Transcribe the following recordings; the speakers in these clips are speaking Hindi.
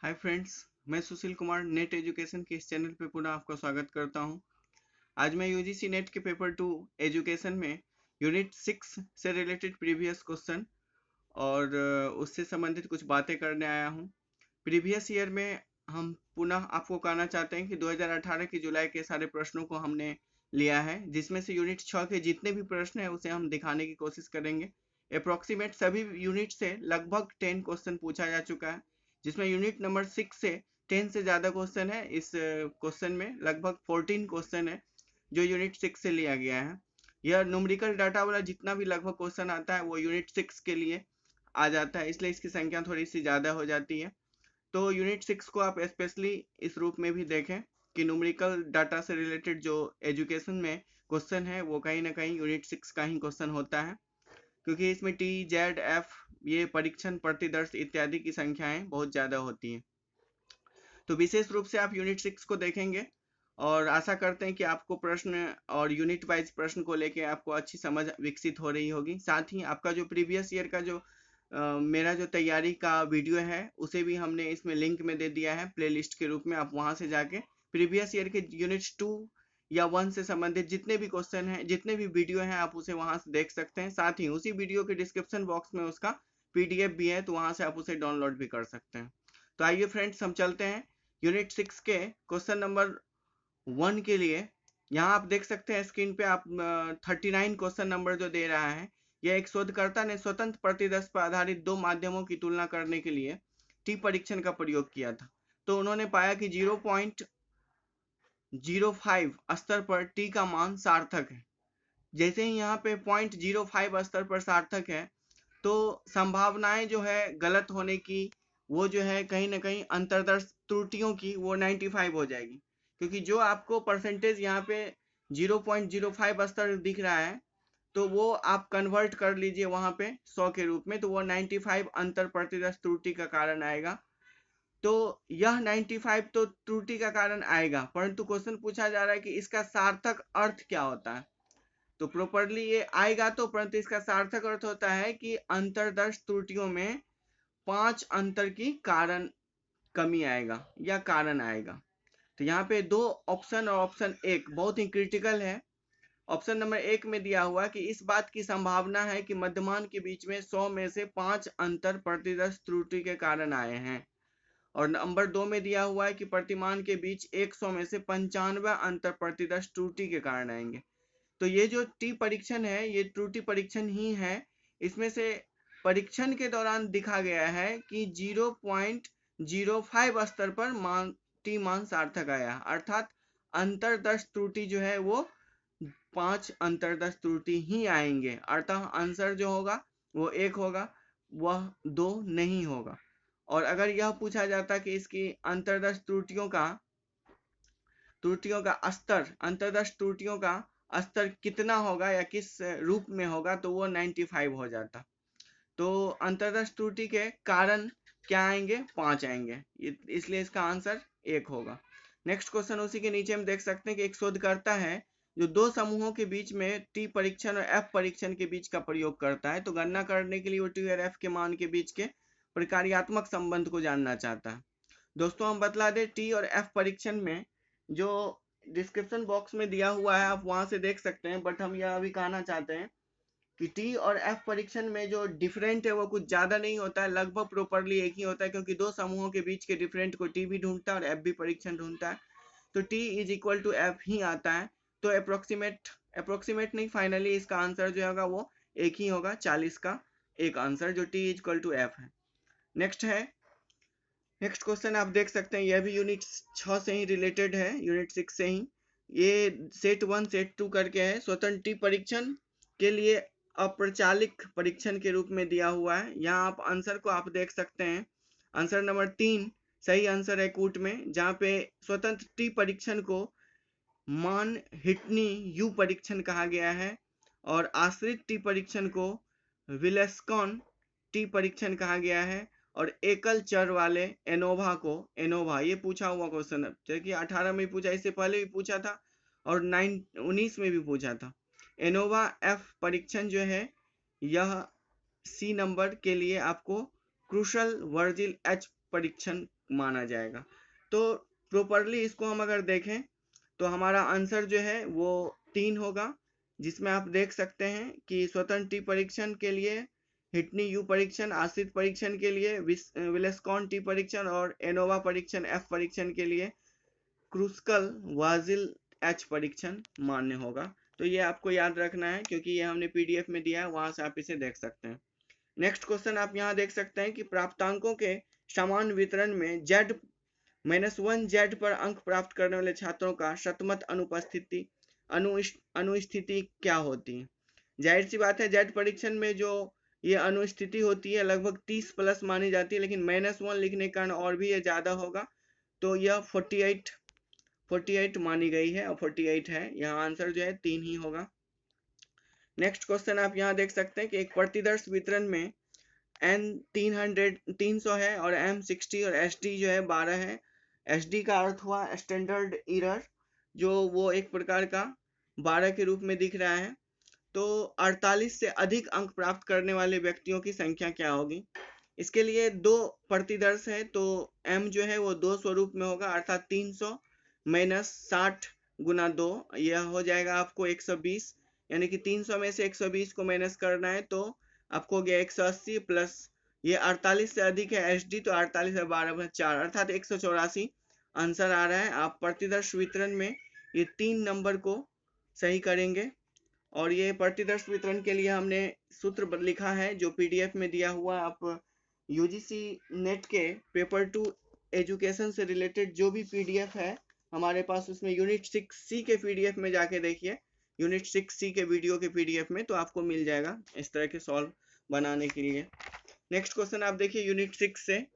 हाय फ्रेंड्स, मैं सुशील कुमार नेट एजुकेशन के इस चैनल पे पुनः आपका स्वागत करता हूं। आज मैं यूजीसी नेट के पेपर 2 एजुकेशन में यूनिट 6 से रिलेटेड प्रीवियस क्वेश्चन और उससे संबंधित कुछ बातें करने आया हूं। प्रीवियस ईयर में हम पुनः आपको कहना चाहते हैं कि 2018 की जुलाई के सारे प्रश्नों को हमने लिया है, जिसमें से यूनिट 6 के जितने भी प्रश्न हैं उसे हम दिखाने की कोशिश करेंगे। अप्रोक्सीमेट सभी यूनिट से लगभग 10 क्वेश्चन पूछा जा चुका है, जिसमें यूनिट नंबर 6 से 10 से ज़्यादा क्वेश्चन है। इस क्वेश्चन में लगभग 14 क्वेश्चन है जो यूनिट 6 से लिया गया है। यह न्यूमेरिकल डाटा वाला जितना भी लगभग क्वेश्चन आता है वो यूनिट 6 के लिए आ जाता है, इसलिए इसकी संख्या थोड़ी सी ज़्यादा हो जाती है। तो यूनिट 6 को आप स्पेशली इस रूप में भी देखें कि न्यूमेरिकल डाटा से रिलेटेड जो एजुकेशन में क्वेश्चन है वो कहीं ना कहीं यूनिट 6 का ही क्वेश्चन होता है, क्योंकि इसमें टी जेड एफ ये परीक्षण प्रतिदर्श इत्यादि की संख्याएं बहुत ज़्यादा होती हैं। तो विशेष रूप से आप यूनिट 6 को देखेंगे और आशा करते हैं कि आपको प्रश्न और यूनिट वाइज प्रश्न को लेके आपको अच्छी समझ विकसित हो रही होगी। साथ ही आपका जो प्रीवियस ईयर का जो मेरा जो तैयारी का वीडियो है उसे भी हमने इसमें लिंक में दे दिया है प्लेलिस्ट के रूप में। आप वहां से जाके प्रीवियस ईयर के यूनिट 2 या 1 से संबंधित जितने भी क्वेश्चन हैं, जितने भी वीडियो हैं, आप उसे वहां से देख सकते हैं। साथ ही उसी वीडियो के डिस्क्रिप्शन बॉक्स में उसका पीडीएफ भी है, तो वहां से आप उसे डाउनलोड भी कर सकते हैं। तो आइए फ्रेंड्स, हम चलते हैं यूनिट 6 के क्वेश्चन नंबर 1 के लिए। यहाँ आप देख सकते हैं स्क्रीन पे, आप 39 क्वेश्चन नंबर जो दे रहा है, यह एक शोधकर्ता ने स्वतंत्र प्रतिदर्श पर आधारित दो माध्यमों की तुलना करने के लिए टी परीक्षण का प्रयोग किया था। तो उन्होंने पाया कि 0.05 स्तर पर टी का मान सार्थक है। जैसे ही यहाँ पे 0.05 स्तर पर सार्थक है, तो संभावनाएं जो है गलत होने की, वो जो है कहीं ना कहीं अंतर्दर्श त्रुटियों की, वो 95 हो जाएगी। क्योंकि जो आपको परसेंटेज यहाँ पे 0.05 स्तर दिख रहा है, तो वो आप कन्वर्ट कर लीजिए वहां पे 100 के रूप में, तो वो 95 अंतर प्रतिदर्श त्रुटि का कारण आएगा। तो यह 95 तो त्रुटि का कारण आएगा, परंतु क्वेश्चन पूछा जा रहा है कि इसका सार्थक अर्थ क्या होता है। तो प्रॉपरली ये आएगा, तो परंतु इसका सार्थक अर्थ होता है कि अंतर्दर्श त्रुटियों में 5 अंतर की कारण कमी आएगा या कारण आएगा। तो यहाँ पे दो ऑप्शन और ऑप्शन एक बहुत ही क्रिटिकल है। ऑप्शन नंबर 1 में दिया हुआ कि इस बात की संभावना है कि मध्यमान के बीच में 100 में से 5 अंतर प्रतिदर्श त्रुटि के कारण आए हैं, और नंबर 2 में दिया हुआ है कि प्रतिमान के बीच 100 में से 95 अंतर प्रतिदर्श त्रुटि के कारण आएंगे। तो ये जो टी परीक्षण है, ये त्रुटि परीक्षण ही है। इसमें से परीक्षण के दौरान दिखा गया है कि 0.05 स्तर पर टी मान सार्थक आया, अर्थात अंतर्दर्श त्रुटि जो है वो 5 अंतर्दर्श त्रुटि ही आएंगे, अर्थात आंसर जो होगा वो 1 होगा, वह 2 नहीं होगा। और अगर यह पूछा जाता कि इसकी अंतर्दर्श त्रुटियों का स्तर, अंतर्दर्श त्रुटियों का स्तर कितना होगा या किस रूप में होगा, तो वो 95 हो जाता। तो अंतर्दर्श त्रुटि के कारण क्या आएंगे? 5 आएंगे, इसलिए इसका आंसर 1 होगा। नेक्स्ट क्वेश्चन उसी के नीचे हम देख सकते हैं कि एक शोधकर्ता है जो दो समूहों के बीच में टी परीक्षण और एफ परीक्षण के बीच का प्रयोग करता है। तो गणना करने के लिए वो टी और एफ के मान के बीच के प्रकार्यात्मक संबंध को जानना चाहता है। दोस्तों, हम बतला दें, टी और एफ परीक्षण में जो डिस्क्रिप्शन बॉक्स में दिया हुआ है आप वहां से देख सकते हैं, बट हम यह अभी कहना चाहते हैं कि टी और एफ परीक्षण में जो डिफरेंट है वो कुछ ज्यादा नहीं होता है, लगभग प्रॉपरली एक ही होता है, क्योंकि दो समूहों के बीच के डिफरेंट को टी भी ढूंढता है और एफ भी परीक्षण ढूंढता है। तो T is equal to F ही आता है। तो अप्रोक्सीमेट नहीं, फाइनली इसका आंसर जो होगा वो एक ही होगा, 40 का एक आंसर, जो T is equal to F है। नेक्स्ट क्वेश्चन आप देख सकते हैं, यह भी यूनिट 6 से ही रिलेटेड है, यूनिट 6 से ही। ये सेट 1 सेट 2 करके है। स्वतंत्र टी परीक्षण के लिए अप्रचालिक परीक्षण के रूप में दिया हुआ है। यहाँ आप आंसर को आप देख सकते हैं, आंसर नंबर 3 सही आंसर है कूट में, जहाँ पे स्वतंत्र टी परीक्षण को मान हिटनी यू परीक्षण कहा गया है, और आश्रित टी परीक्षण को विलेस्कॉन टी परीक्षण कहा गया है, और एकल चर वाले एनोवा को एनोवा, ये पूछा हुआ क्वेश्चन है, जबकि 18 में पूछा, इससे पहले भी पूछा था और 19 में भी पूछा था। एनोवा एफ परीक्षण जो है, यह सी नंबर के लिए आपको क्रूशल वर्जिल एच परीक्षण माना जाएगा। तो प्रॉपरली इसको हम अगर देखें तो हमारा आंसर जो है वो 3 होगा, जिसमें आप देख सकते हैं कि स्वतंत्र टी परीक्षण के लिए हिटनी यू परीक्षण, आश्रित परीक्षण के लिए विलेस्कॉन टी परीक्षण और एनोवा परीक्षण एफ परीक्षण के लिए क्रूस्कल वाजिल एच परीक्षण मान्य होगा। तो ये आपको याद रखना है क्योंकि ये हमने पीडीएफ में दिया है, वहां से आप इसे देख सकते हैं। नेक्स्ट क्वेश्चन आप यहाँ देख सकते हैं कि प्राप्तांकों के समान वितरण में Z-1 Z पर अंक प्राप्त करने वाले छात्रों का शतमत अनुपस्थिति अनुस्थिति क्या होती है। जाहिर सी बात है जेड परीक्षण में जो ये अनुस्थिति होती है लगभग 30 प्लस मानी जाती है, लेकिन -1 लिखने के कारण और भी ये ज्यादा होगा, तो यह 48 मानी गई है और 48 है। यहाँ आंसर जो है 3 ही होगा। नेक्स्ट क्वेश्चन आप यहाँ देख सकते हैं कि एक प्रतिदर्श वितरण में N 300 है और M 60 और SD जो है 12 है। SD का अर्थ हुआ स्टैंडर्ड एरर, जो वो एक प्रकार का 12 के रूप में दिख रहा है। तो 48 से अधिक अंक प्राप्त करने वाले व्यक्तियों की संख्या क्या होगी। इसके लिए दो प्रतिदर्श है, तो M जो है वो 2 स्वरूप में होगा, अर्थात 300 माइनस 60 गुना 2, यह हो जाएगा आपको 120, यानी कि 300 में से 120 को माइनस करना है तो आपको हो गया 180 प्लस ये 48 से अधिक है एचडी, तो 48 से 12 4 अर्थात 184 आंसर आ रहा है। आप प्रतिदर्श वितरण में ये 3 नंबर को सही करेंगे। और ये प्रतिदर्श वितरण के लिए हमने सूत्र लिखा है जो पीडीएफ में दिया हुआ। आप यूजीसी नेट के पेपर 2 एजुकेशन से रिलेटेड जो भी पीडीएफ है हमारे पास, उसमें यूनिट 6C के पीडीएफ में जाके देखिए, यूनिट 6C के वीडियो के पीडीएफ में, तो आपको मिल जाएगा इस तरह के सॉल्व बनाने के लिए। नेक्स्ट क्वेश्चन आप देखिए यूनिट 6 से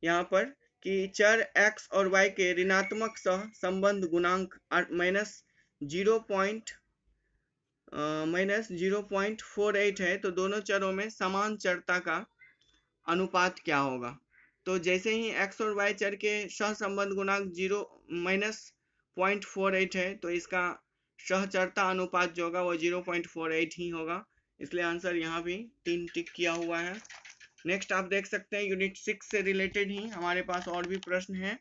यहाँ पर कि चर x और y के ऋणात्मक सह संबंध गुणांक -0.48 है, तो दोनों चरों में समान चरता का अनुपात क्या होगा। तो जैसे ही x और y चर के सहसंबंध गुणांक -0.48 है, तो इसका सहचरता अनुपात जो होगा वो 0.48 ही होगा, इसलिए आंसर यहाँ भी 3 टिक किया हुआ है। नेक्स्ट आप देख सकते हैं यूनिट 6 से रिलेटेड ही हमारे पास और भी प्रश्न हैं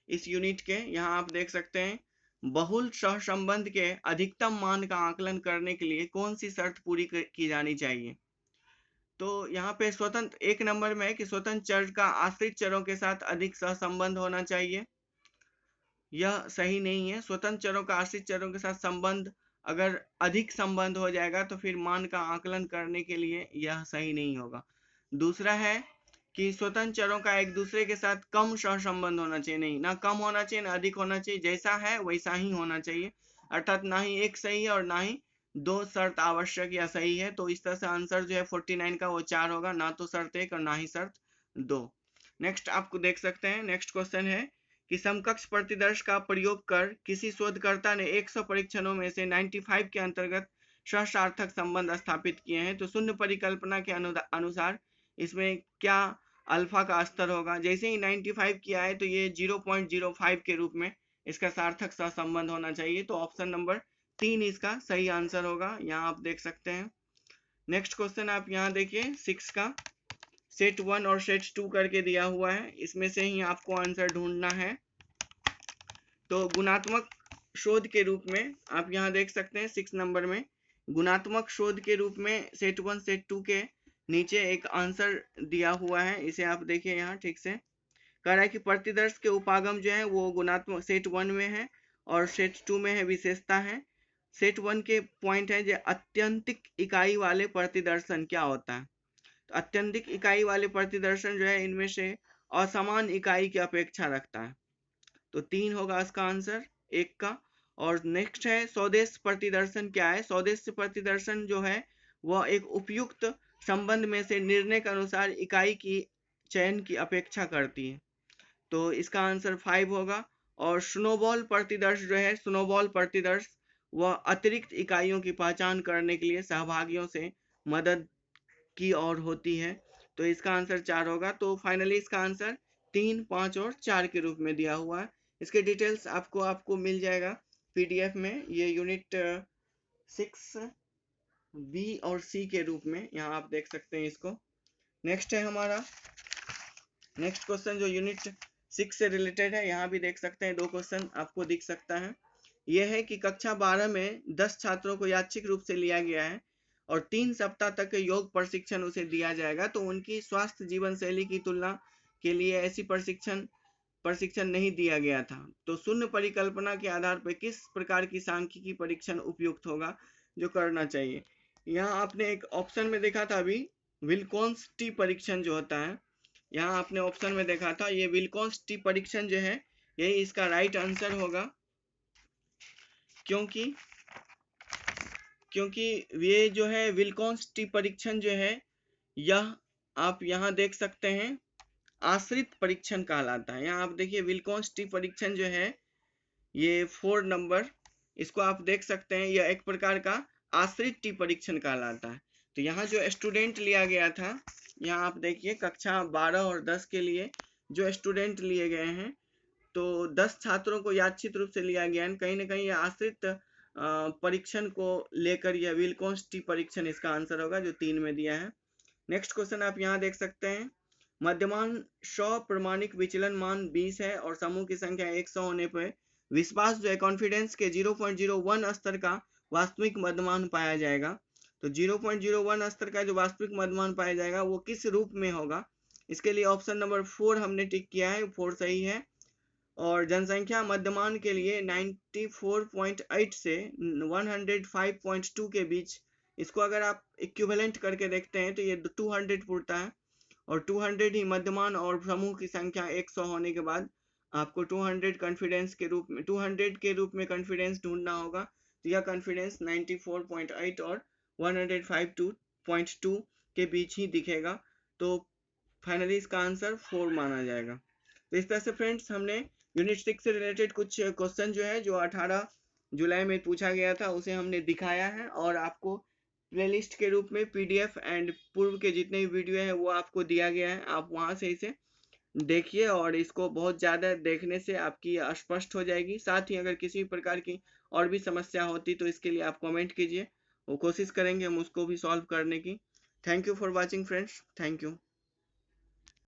इस यूनिट के। यहाँ आप देख सकते हैं बहुल सहसंबंध के अधिकतम मान का आकलन करने के लिए कौन सी शर्त पूरी की जानी चाहिए। तो यहाँ पे स्वतंत्र 1 नंबर में है कि स्वतंत्र चर का आश्रित चरों के साथ अधिक सहसंबंध होना चाहिए, यह सही नहीं है। स्वतंत्र चरों का आश्रित चरों के साथ संबंध अगर अधिक संबंध हो जाएगा तो फिर मान का आकलन करने के लिए यह सही नहीं होगा। दूसरा है कि स्वतंत्र चरों का एक दूसरे के साथ कम सहसंबंध होना चाहिए, नहीं ना कम होना चाहिए ना अधिक होना चाहिए, जैसा है वैसा ही होना चाहिए, अर्थात ना ही एक सही है और ना ही 2 शर्त आवश्यक या सही है। तो इस तरह से आंसर जो है 49 का वो 4 होगा, ना तो शर्त 1 और ना ही शर्त 2। नेक्स्ट आपको देख सकते हैं नेक्स्ट क्वेश्चन है कि समकक्ष प्रतिदर्श का प्रयोग कर किसी शोधकर्ता ने 100 परीक्षणों में से 95 के अंतर्गत सहसार्थक संबंध स्थापित किए हैं। तो शून्य परिकल्पना के अनुसार इसमें क्या अल्फा का स्तर होगा। जैसे ही 95 किया है तो ये 0.05 के रूप में इसका सार्थक सहसंबंध होना चाहिए, तो ऑप्शन नंबर 3 इसका सही आंसर होगा, यहाँ आप देख सकते हैं। नेक्स्ट क्वेश्चन आप यहाँ देखिए 6 का सेट 1 और सेट 2 करके दिया हुआ है, इसमें से ही आपको आंसर ढूंढना है। तो गुणात्मक शोध के रूप में आप यहाँ देख सकते हैं 6 नंबर में गुणात्मक शोध के रूप में सेट 1 सेट 2 के नीचे एक आंसर दिया हुआ है, इसे आप देखिए यहाँ ठीक से। कह रहा है कि प्रतिदर्श के उपागम जो है वो गुणात्मक सेट 1 में है और सेट 2 में है विशेषता है। सेट 1 के पॉइंट है जो अत्यंतिक इकाई वाले प्रतिदर्शन क्या होता है। तो अत्यंतिक इकाई वाले प्रतिदर्शन जो है इनमें से असमान इकाई की अपेक्षा रखता है, तो 3 होगा इसका आंसर 1 का। और नेक्स्ट है स्वदेश प्रतिदर्शन क्या है। स्वदेश प्रतिदर्शन जो है वह एक उपयुक्त संबंध में से निर्णय के अनुसार इकाई की चयन की अपेक्षा करती है, तो इसका आंसर 5 होगा। और स्नोबॉल प्रतिदर्श जो है स्नोबॉल प्रतिदर्श वह अतिरिक्त इकाइयों की पहचान करने के लिए सहभागियों से मदद की ओर होती है, तो इसका आंसर 4 होगा। तो फाइनली इसका आंसर 3, 5 और 4 के रूप में दिया हुआ है। इसके डिटेल्स आपको मिल जाएगा पीडीएफ में, ये यूनिट 6 बी और सी के रूप में, यहाँ आप देख सकते हैं इसको। नेक्स्ट है हमारा नेक्स्ट क्वेश्चन जो यूनिट 6 से रिलेटेड है। यहाँ भी देख सकते हैं 2 क्वेश्चन आपको दिख सकता है। यह है कि कक्षा 12 में 10 छात्रों को यादृच्छिक रूप से लिया गया है और 3 सप्ताह तक योग प्रशिक्षण उसे दिया जाएगा, तो उनकी स्वास्थ्य जीवन शैली की तुलना के लिए ऐसी प्रशिक्षण नहीं दिया गया था। तो शून्य परिकल्पना के आधार पर किस प्रकार की सांख्यिकी परीक्षण उपयुक्त होगा जो करना चाहिए। यहाँ आपने एक ऑप्शन में देखा था अभी विल्कोन्स टी परीक्षण जो होता है, यहाँ आपने ऑप्शन में देखा था ये विल्कोन्स टी परीक्षण जो है यही इसका राइट आंसर होगा, क्योंकि ये जो है विल्कोन्स टी परीक्षण जो है यह आप यहाँ देख सकते हैं आश्रित परीक्षण कहलाता है। यहाँ आप देखिए विल्कोन्स टी परीक्षण जो है ये 4 नंबर, इसको आप देख सकते हैं यह एक प्रकार का आश्रित टी परीक्षण कहलाता है। तो यहाँ जो स्टूडेंट लिया गया था, यहाँ आप देखिए कक्षा 12 और 10 के लिए जो स्टूडेंट लिए गए हैं, तो 10 छात्रों को यादृच्छिक रूप से लिया गया है। कहीं ना कहीं यह आश्रित परीक्षण को लेकर यह विल्कोन्स टी परीक्षण इसका आंसर होगा जो 3 में दिया है। नेक्स्ट क्वेश्चन आप यहाँ देख सकते हैं मध्यमान 100 प्रमाणिक विचलन मान 20 है और समूह की संख्या 100 होने पर विश्वास जो है कॉन्फिडेंस के 0.01 स्तर का वास्तविक मध्यमान पाया जाएगा। तो 0.01 स्तर का जो वास्तविक मध्यमान पाया जाएगा वो किस रूप में होगा। इसके लिए ऑप्शन नंबर 4 हमने टिक किया है, 4 सही है। और जनसंख्या मध्यमान के लिए 94.8 से 105.2 के बीच, इसको अगर आप इक्विवेलेंट करके देखते हैं तो ये 200 पुरता है और 200 ही मध्यमान और समूह की संख्या 100 होने के बाद आपको 200 कॉन्फिडेंस के रूप में 200 के रूप में कॉन्फिडेंस ढूंढना होगा। तो यह कॉन्फिडेंस 94.8 और 105.2 के बीच ही दिखेगा। तो फाइनली इसका आंसर 4 माना जाएगा। तो इस तरह से फ्रेंड्स हमने यूनिट 6 से रिलेटेड कुछ क्वेश्चन जो है जो 18 जुलाई में पूछा गया था उसे हमने दिखाया है और आपको प्लेलिस्ट के रूप में पीडीएफ एंड पूर्व के जितने भी वीडियो है वो आपको दिया गया है। आप वहां से इसे देखिए और इसको बहुत ज़्यादा देखने से आपकी स्पष्ट हो जाएगी। साथ ही अगर किसी प्रकार की और भी समस्या होती तो इसके लिए आप कमेंट कीजिए, वो कोशिश करेंगे हम उसको भी सॉल्व करने की। Thank you for watching friends, thank you.